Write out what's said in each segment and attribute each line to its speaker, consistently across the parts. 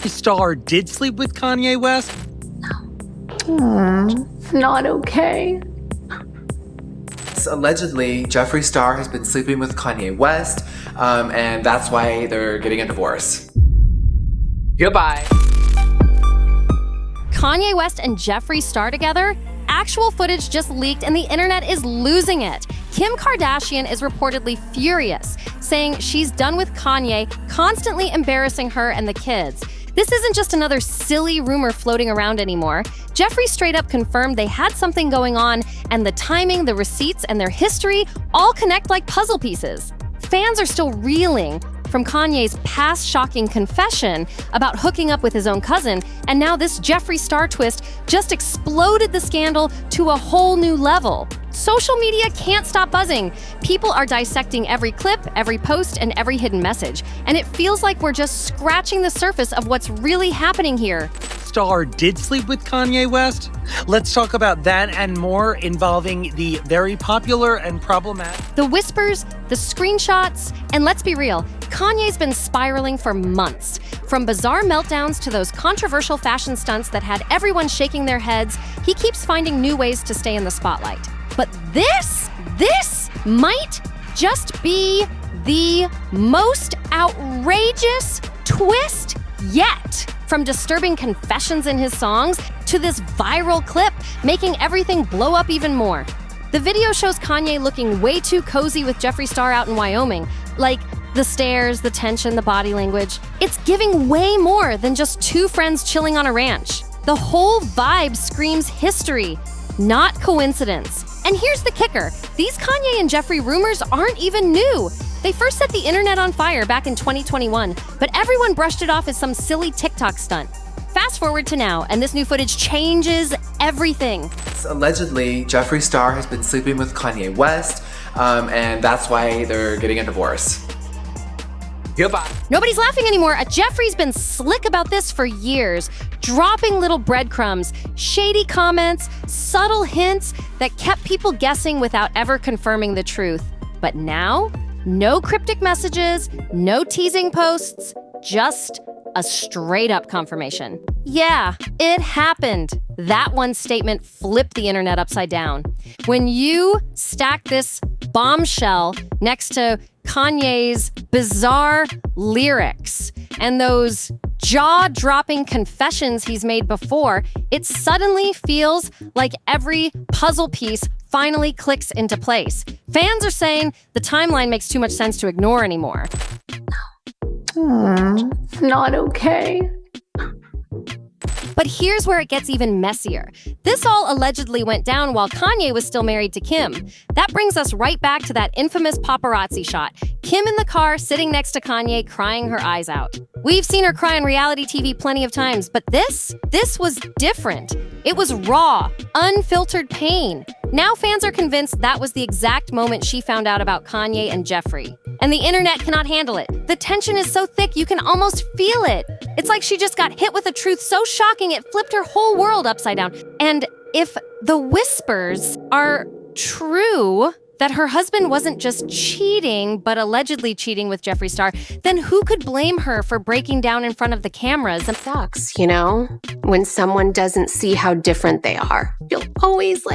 Speaker 1: Star did sleep with Kanye West?
Speaker 2: Not okay.
Speaker 3: Allegedly, Jeffree Star has been sleeping with Kanye West, and that's why they're getting a divorce. Goodbye.
Speaker 4: Kanye West and Jeffree Star together? Actual footage just leaked and the internet is losing it. Kim Kardashian is reportedly furious, saying she's done with Kanye, constantly embarrassing her and the kids. This isn't just another silly rumor floating around anymore. Jeffree straight up confirmed they had something going on, and the timing, the receipts, and their history all connect like puzzle pieces. Fans are still reeling from Kanye's past shocking confession about hooking up with his own cousin, and now this Jeffree Star twist just exploded the scandal to a whole new level. Social media can't stop buzzing. People are dissecting every clip, every post, and every hidden message, and it feels like we're just scratching the surface of what's really happening here.
Speaker 1: Star did sleep with Kanye West? Let's talk about that and more involving the very popular and problematic.
Speaker 4: The whispers, the screenshots, and let's be real, Kanye's been spiraling for months. From bizarre meltdowns to those controversial fashion stunts that had everyone shaking their heads, he keeps finding new ways to stay in the spotlight. But this might just be the most outrageous twist yet. From disturbing confessions in his songs to this viral clip making everything blow up even more. The video shows Kanye looking way too cozy with Jeffree Star out in Wyoming. Like, the stares, the tension, the body language. It's giving way more than just two friends chilling on a ranch. The whole vibe screams history, not coincidence. And here's the kicker. These Kanye and Jeffree rumors aren't even new. They first set the internet on fire back in 2021, but everyone brushed it off as some silly TikTok stunt. Fast forward to now, and this new footage changes everything.
Speaker 3: Allegedly, Jeffree Star has been sleeping with Kanye West, and that's why they're getting a divorce. Goodbye.
Speaker 4: Nobody's laughing anymore. Jeffree's been slick about this for years, dropping little breadcrumbs, shady comments, subtle hints that kept people guessing without ever confirming the truth. But now, no cryptic messages, no teasing posts, just a straight-up confirmation. Yeah, it happened. That one statement flipped the internet upside down. When you stack this bombshell next to Kanye's bizarre lyrics and those jaw-dropping confessions he's made before, it suddenly feels like every puzzle piece finally clicks into place. Fans are saying the timeline makes too much sense to ignore anymore.
Speaker 2: Not okay.
Speaker 4: But here's where it gets even messier. This all allegedly went down while Kanye was still married to Kim. That brings us right back to that infamous paparazzi shot. Kim in the car, sitting next to Kanye, crying her eyes out. We've seen her cry on reality TV plenty of times, but this was different. It was raw, unfiltered pain. Now fans are convinced that was the exact moment she found out about Kanye and Jeffree. And the internet cannot handle it. The tension is so thick you can almost feel it. It's like she just got hit with a truth so shocking it flipped her whole world upside down. And if the whispers are true, that her husband wasn't just cheating, but allegedly cheating with Jeffree Star, then who could blame her for breaking down in front of the cameras?
Speaker 5: It sucks, you know? When someone doesn't see how different they are. You'll always,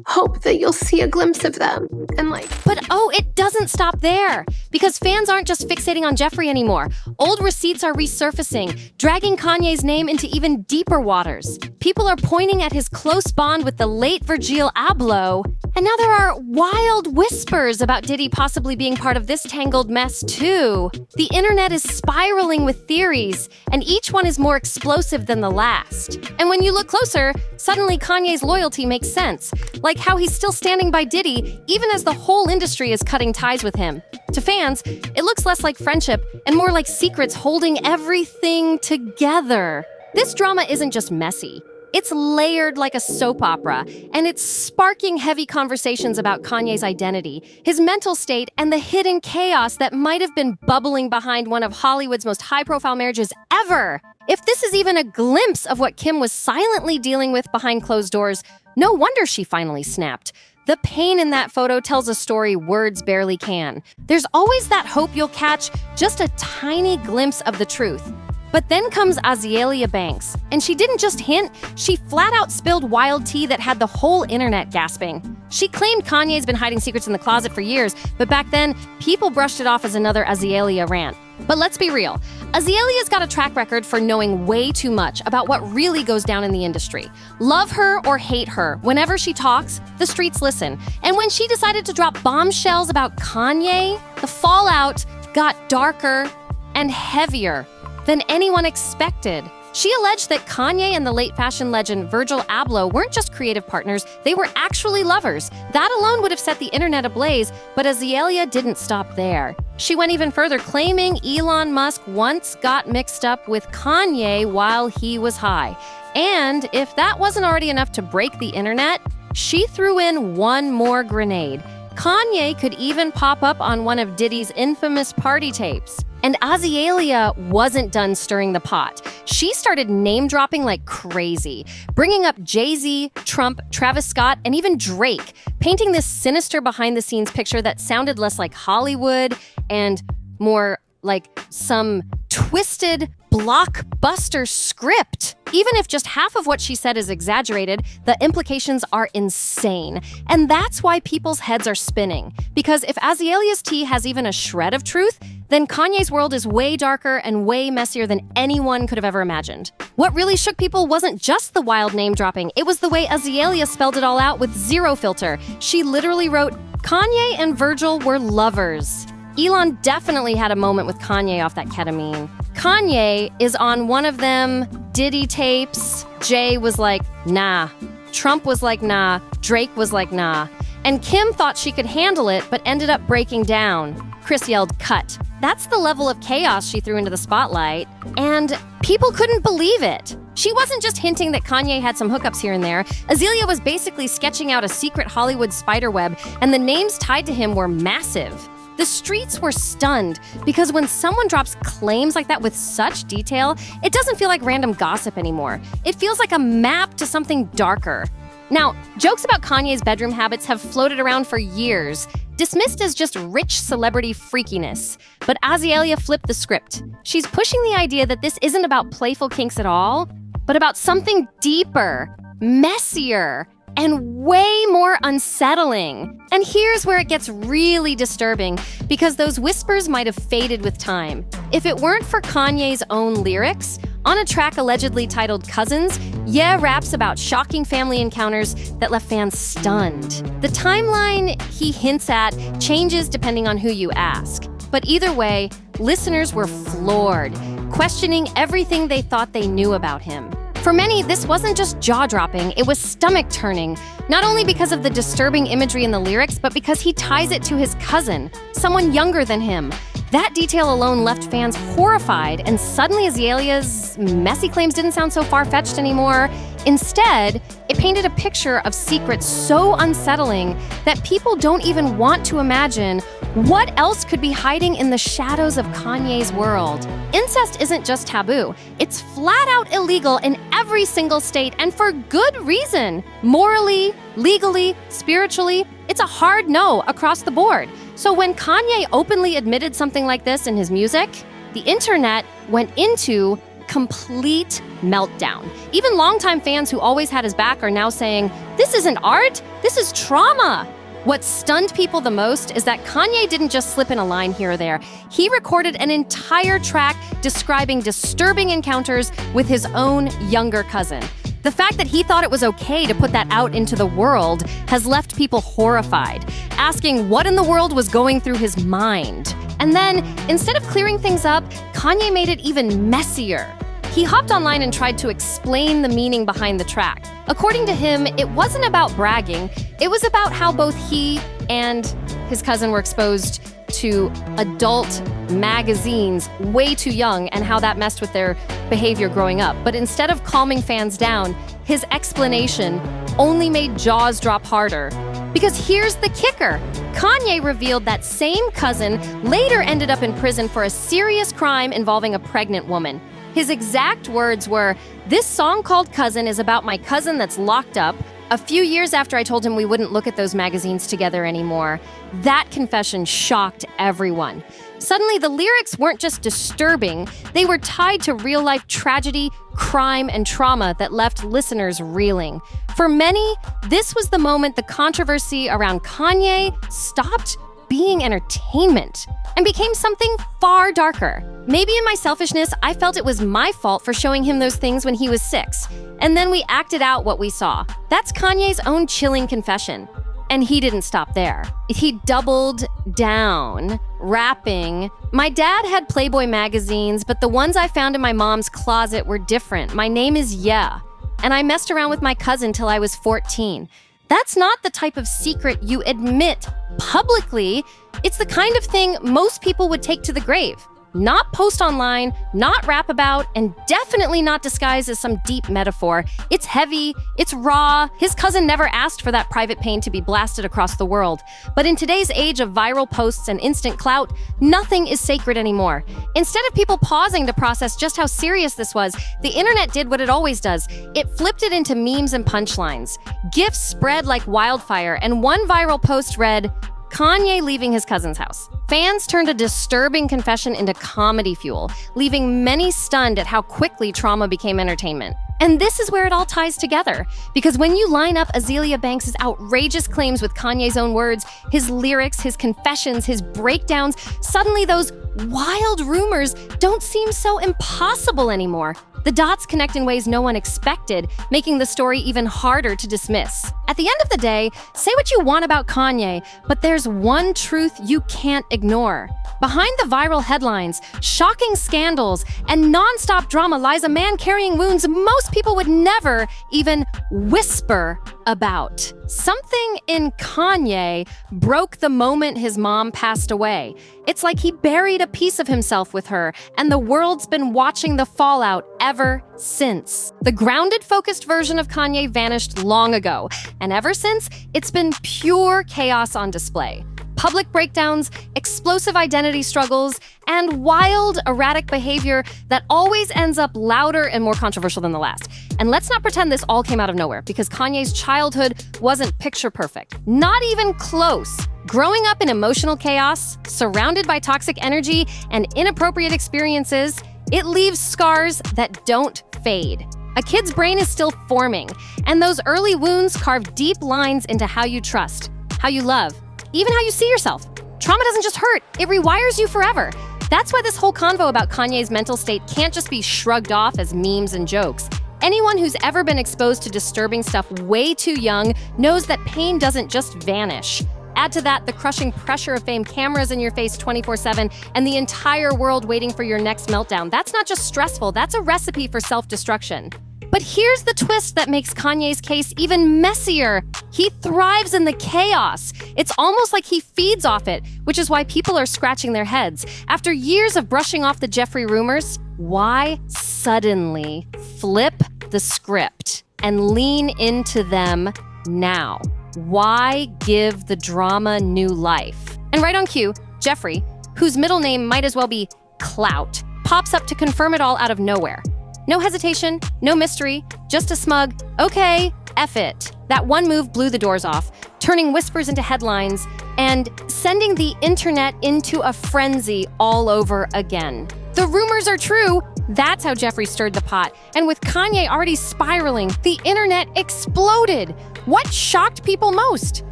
Speaker 5: hope that you'll see a glimpse of them. And,
Speaker 4: But it doesn't stop there. Because fans aren't just fixating on Jeffree anymore. Old receipts are resurfacing, dragging Kanye's name into even deeper waters. People are pointing at his close bond with the late Virgil Abloh. And now there are wild whispers about Diddy possibly being part of this tangled mess too. The internet is spiraling with theories, and each one is more explosive than the last. And when you look closer, suddenly Kanye's loyalty makes sense. Like how he's still standing by Diddy, even as the whole industry is cutting ties with him. To fans, it looks less like friendship and more like secrets holding everything together. This drama isn't just messy. It's layered like a soap opera, and it's sparking heavy conversations about Kanye's identity, his mental state, and the hidden chaos that might have been bubbling behind one of Hollywood's most high-profile marriages ever. If this is even a glimpse of what Kim was silently dealing with behind closed doors, no wonder she finally snapped. The pain in that photo tells a story words barely can. There's always that hope you'll catch just a tiny glimpse of the truth. But then comes Azelia Banks, and she didn't just hint, she flat out spilled wild tea that had the whole internet gasping. She claimed Kanye's been hiding secrets in the closet for years, but back then, people brushed it off as another Azelia rant. But let's be real, Azalea's got a track record for knowing way too much about what really goes down in the industry. Love her or hate her, whenever she talks, the streets listen. And when she decided to drop bombshells about Kanye, the fallout got darker and heavier than anyone expected. She alleged that Kanye and the late fashion legend Virgil Abloh weren't just creative partners, they were actually lovers. That alone would have set the internet ablaze, but Azelia didn't stop there. She went even further, claiming Elon Musk once got mixed up with Kanye while he was high. And if that wasn't already enough to break the internet, she threw in one more grenade. Kanye could even pop up on one of Diddy's infamous party tapes. And Azelia wasn't done stirring the pot. She started name-dropping like crazy, bringing up Jay-Z, Trump, Travis Scott, and even Drake, painting this sinister behind-the-scenes picture that sounded less like Hollywood and more like some twisted blockbuster script. Even if just half of what she said is exaggerated, the implications are insane. And that's why people's heads are spinning. Because if Azalea's tea has even a shred of truth, then Kanye's world is way darker and way messier than anyone could have ever imagined. What really shook people wasn't just the wild name dropping, it was the way Azelia spelled it all out with zero filter. She literally wrote, Kanye and Virgil were lovers. Elon definitely had a moment with Kanye off that ketamine. Kanye is on one of them Diddy tapes. Jay was like, nah. Trump was like, nah. Drake was like, nah. And Kim thought she could handle it, but ended up breaking down. Chris yelled, cut. That's the level of chaos she threw into the spotlight. And people couldn't believe it. She wasn't just hinting that Kanye had some hookups here and there. Azelia was basically sketching out a secret Hollywood spiderweb, and the names tied to him were massive. The streets were stunned because when someone drops claims like that with such detail, it doesn't feel like random gossip anymore. It feels like a map to something darker. Now, jokes about Kanye's bedroom habits have floated around for years, dismissed as just rich celebrity freakiness. But Azelia flipped the script. She's pushing the idea that this isn't about playful kinks at all, but about something deeper, messier, and way more unsettling. And here's where it gets really disturbing, because those whispers might have faded with time. If it weren't for Kanye's own lyrics, on a track allegedly titled Cousins, Ye raps about shocking family encounters that left fans stunned. The timeline he hints at changes depending on who you ask. But either way, listeners were floored, questioning everything they thought they knew about him. For many, this wasn't just jaw-dropping, it was stomach-turning, not only because of the disturbing imagery in the lyrics, but because he ties it to his cousin, someone younger than him. That detail alone left fans horrified, and suddenly Azalea's messy claims didn't sound so far-fetched anymore. Instead, it painted a picture of secrets so unsettling that people don't even want to imagine what else could be hiding in the shadows of Kanye's world. Incest isn't just taboo, it's flat out illegal in every single state, and for good reason. Morally, legally, spiritually, it's a hard no across the board. So when Kanye openly admitted something like this in his music, the internet went into complete meltdown. Even longtime fans who always had his back are now saying, this isn't art, this is trauma. What stunned people the most is that Kanye didn't just slip in a line here or there. He recorded an entire track describing disturbing encounters with his own younger cousin. The fact that he thought it was okay to put that out into the world has left people horrified, asking what in the world was going through his mind. And then, instead of clearing things up, Kanye made it even messier. He hopped online and tried to explain the meaning behind the track. According to him, it wasn't about bragging, it was about how both he and his cousin were exposed to adult magazines way too young and how that messed with their behavior growing up. But instead of calming fans down, his explanation only made jaws drop harder. Because here's the kicker. Kanye revealed that same cousin later ended up in prison for a serious crime involving a pregnant woman. His exact words were, "This song called Cousin is about my cousin that's locked up. A few years after I told him we wouldn't look at those magazines together anymore." That confession shocked everyone. Suddenly, the lyrics weren't just disturbing, they were tied to real-life tragedy, crime, and trauma that left listeners reeling. For many, this was the moment the controversy around Kanye stopped being entertainment and became something far darker. Maybe in my selfishness, I felt it was my fault for showing him those things when he was 6, and then we acted out what we saw. That's Kanye's own chilling confession. And he didn't stop there. He doubled down, rapping. My dad had Playboy magazines, but the ones I found in my mom's closet were different. My name is Yeah, and I messed around with my cousin till I was 14. That's not the type of secret you admit publicly. It's the kind of thing most people would take to the grave. Not post online, not rap about, and definitely not disguised as some deep metaphor. It's heavy, it's raw. His cousin never asked for that private pain to be blasted across the world. But in today's age of viral posts and instant clout, nothing is sacred anymore. Instead of people pausing to process just how serious this was, the internet did what it always does. It flipped it into memes and punchlines. GIFs spread like wildfire, and one viral post read, Kanye leaving his cousin's house. Fans turned a disturbing confession into comedy fuel, leaving many stunned at how quickly trauma became entertainment. And this is where it all ties together, because when you line up Azelia Banks' outrageous claims with Kanye's own words, his lyrics, his confessions, his breakdowns, suddenly those wild rumors don't seem so impossible anymore. The dots connect in ways no one expected, making the story even harder to dismiss. At the end of the day, say what you want about Kanye, but there's one truth you can't ignore. Behind the viral headlines, shocking scandals, and nonstop drama lies a man carrying wounds most people would never even whisper about. Something in Kanye broke the moment his mom passed away. It's like he buried a piece of himself with her, and the world's been watching the fallout ever since. The grounded, focused version of Kanye vanished long ago, and ever since, it's been pure chaos on display. Public breakdowns, explosive identity struggles, and wild, erratic behavior that always ends up louder and more controversial than the last. And let's not pretend this all came out of nowhere, because Kanye's childhood wasn't picture perfect. Not even close. Growing up in emotional chaos, surrounded by toxic energy and inappropriate experiences, it leaves scars that don't fade. A kid's brain is still forming, and those early wounds carve deep lines into how you trust, how you love, even how you see yourself. Trauma doesn't just hurt, it rewires you forever. That's why this whole convo about Kanye's mental state can't just be shrugged off as memes and jokes. Anyone who's ever been exposed to disturbing stuff way too young knows that pain doesn't just vanish. Add to that the crushing pressure of fame, cameras in your face 24/7, and the entire world waiting for your next meltdown. That's not just stressful, that's a recipe for self-destruction. But here's the twist that makes Kanye's case even messier. He thrives in the chaos. It's almost like he feeds off it, which is why people are scratching their heads. After years of brushing off the Jeffree rumors, why suddenly flip the script and lean into them now? Why give the drama new life? And right on cue, Jeffree, whose middle name might as well be Clout, pops up to confirm it all out of nowhere. No hesitation, no mystery, just a smug, okay, F it. That one move blew the doors off, turning whispers into headlines and sending the internet into a frenzy all over again. The rumors are true. That's how Jeffree stirred the pot. And with Kanye already spiraling, the internet exploded. What shocked people most?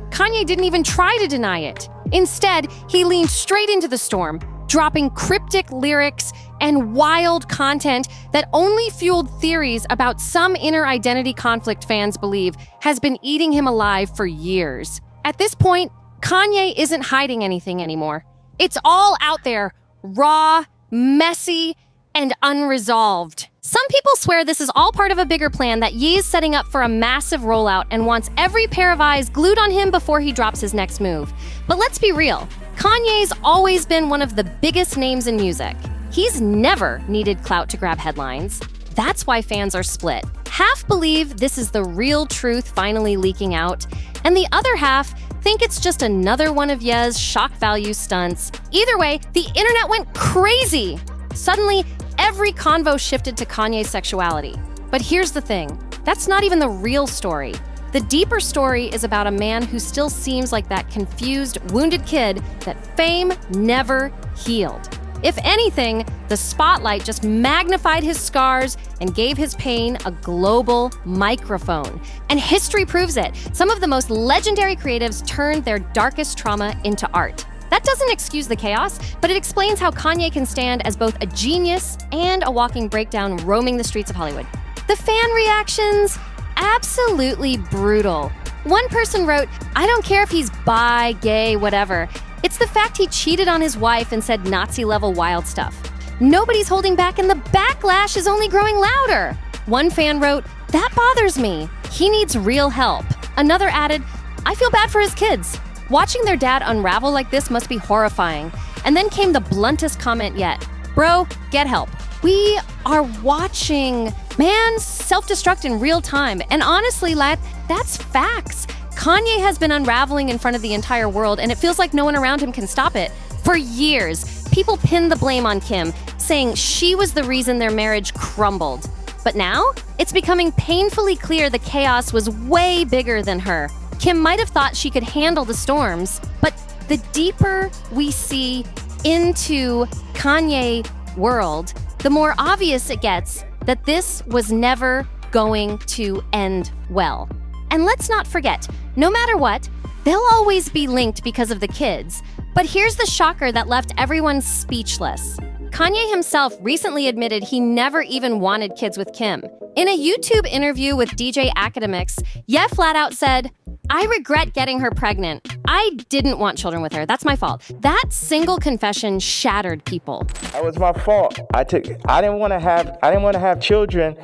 Speaker 4: Kanye didn't even try to deny it. Instead, he leaned straight into the storm, dropping cryptic lyrics and wild content that only fueled theories about some inner identity conflict fans believe has been eating him alive for years. At this point, Kanye isn't hiding anything anymore. It's all out there, raw, messy, and unresolved. Some people swear this is all part of a bigger plan that Ye's setting up for a massive rollout and wants every pair of eyes glued on him before he drops his next move. But let's be real, Kanye's always been one of the biggest names in music. He's never needed clout to grab headlines. That's why fans are split. Half believe this is the real truth finally leaking out, and the other half think it's just another one of Ye's shock value stunts. Either way, the internet went crazy. Suddenly, every convo shifted to Kanye's sexuality. But here's the thing, that's not even the real story. The deeper story is about a man who still seems like that confused, wounded kid that fame never healed. If anything, the spotlight just magnified his scars and gave his pain a global microphone. And history proves it. Some of the most legendary creatives turned their darkest trauma into art. That doesn't excuse the chaos, but it explains how Kanye can stand as both a genius and a walking breakdown roaming the streets of Hollywood. The fan reactions? Absolutely brutal. One person wrote, "I don't care if he's bi, gay, whatever. It's the fact he cheated on his wife and said Nazi-level wild stuff. Nobody's holding back and the backlash is only growing louder." One fan wrote, "That bothers me. He needs real help." Another added, "I feel bad for his kids. Watching their dad unravel like this must be horrifying." And then came the bluntest comment yet. "Bro, get help. We are watching man self-destruct in real time." And honestly, that's facts. Kanye has been unraveling in front of the entire world, and it feels like no one around him can stop it. For years, people pinned the blame on Kim, saying she was the reason their marriage crumbled. But now, it's becoming painfully clear the chaos was way bigger than her. Kim might have thought she could handle the storms, but the deeper we see into Kanye world, the more obvious it gets that this was never going to end well. And let's not forget, no matter what, they'll always be linked because of the kids. But here's the shocker that left everyone speechless. Kanye himself recently admitted he never even wanted kids with Kim. In a YouTube interview with DJ Academics, Ye flat out said, "I regret getting her pregnant. I didn't want children with her. That's my fault." That single confession shattered people.
Speaker 6: That was my fault. I didn't want to have children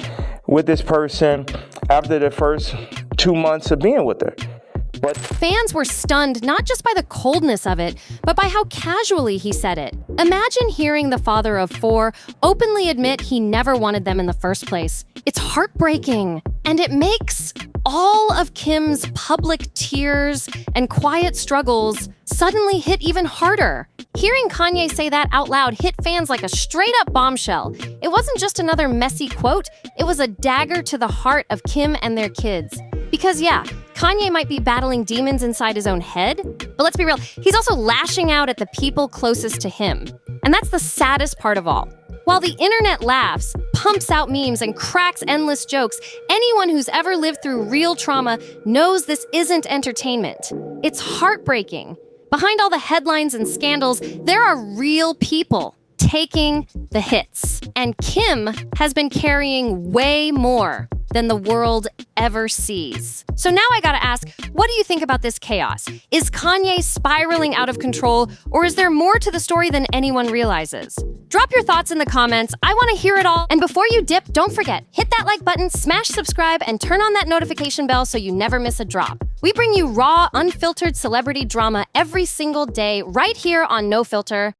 Speaker 6: with this person after the first 2 months of being with her. But
Speaker 4: fans were stunned not just by the coldness of it, but by how casually he said it. Imagine hearing the father of 4 openly admit he never wanted them in the first place. It's heartbreaking. And it makes all of Kim's public tears and quiet struggles suddenly hit even harder. Hearing Kanye say that out loud hit fans like a straight-up bombshell. It wasn't just another messy quote, it was a dagger to the heart of Kim and their kids. Because yeah, Kanye might be battling demons inside his own head, but let's be real, he's also lashing out at the people closest to him. And that's the saddest part of all. While the internet laughs, pumps out memes, and cracks endless jokes, anyone who's ever lived through real trauma knows this isn't entertainment. It's heartbreaking. Behind all the headlines and scandals, there are real people taking the hits. And Kim has been carrying way more than the world ever sees. So now I gotta ask, what do you think about this chaos? Is Kanye spiraling out of control, or is there more to the story than anyone realizes? Drop your thoughts in the comments. I wanna hear it all. And before you dip, don't forget, hit that like button, smash subscribe, and turn on that notification bell so you never miss a drop. We bring you raw, unfiltered celebrity drama every single day right here on NoFilter.